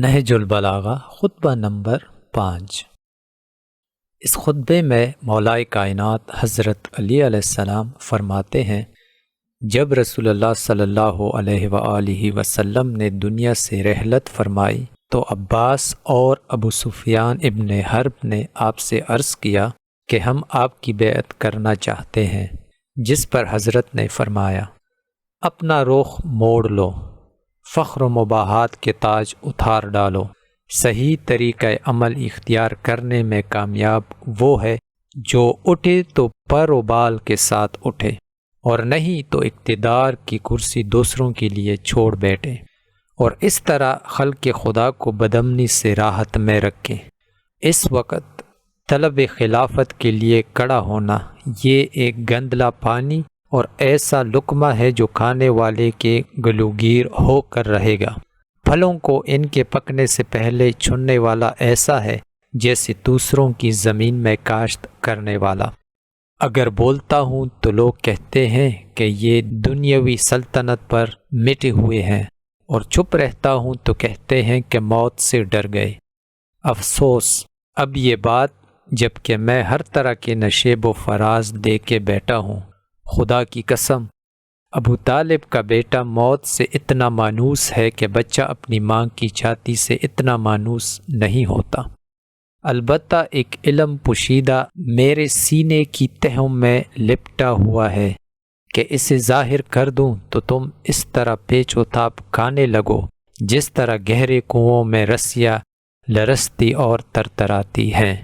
نہج البلاغہ خطبہ نمبر 5۔ اس خطبے میں مولائے کائنات حضرت علی علیہ السلام فرماتے ہیں، جب رسول اللہ صلی اللہ علیہ وآلہ وسلم نے دنیا سے رحلت فرمائی تو عباس اور ابو سفیان ابن حرب نے آپ سے عرض کیا کہ ہم آپ کی بیعت کرنا چاہتے ہیں، جس پر حضرت نے فرمایا، اپنا رخ موڑ لو، فخر و مباحات کے تاج اتار ڈالو۔ صحیح طریقہ عمل اختیار کرنے میں کامیاب وہ ہے جو اٹھے تو پر و بال کے ساتھ اٹھے، اور نہیں تو اقتدار کی کرسی دوسروں کے لیے چھوڑ بیٹھے، اور اس طرح خلق خدا کو بدامنی سے راحت میں رکھے۔ اس وقت طلب خلافت کے لیے کڑا ہونا یہ ایک گندلا پانی اور ایسا لقمہ ہے جو کھانے والے کے گلوگیر ہو کر رہے گا۔ پھلوں کو ان کے پکنے سے پہلے چننے والا ایسا ہے جیسے دوسروں کی زمین میں کاشت کرنے والا۔ اگر بولتا ہوں تو لوگ کہتے ہیں کہ یہ دنیاوی سلطنت پر مٹے ہوئے ہیں، اور چپ رہتا ہوں تو کہتے ہیں کہ موت سے ڈر گئے۔ افسوس اب یہ بات جب کہ میں ہر طرح کے نشیب و فراز دے کے بیٹھا ہوں۔ خدا کی قسم، ابو طالب کا بیٹا موت سے اتنا مانوس ہے کہ بچہ اپنی ماں کی چھاتی سے اتنا مانوس نہیں ہوتا۔ البتہ ایک علم پوشیدہ میرے سینے کی تہوں میں لپٹا ہوا ہے کہ اسے ظاہر کر دوں تو تم اس طرح پیچ و تاب کھانے لگو جس طرح گہرے کنووں میں رسیاں لرزتی اور ترتراتی ہیں۔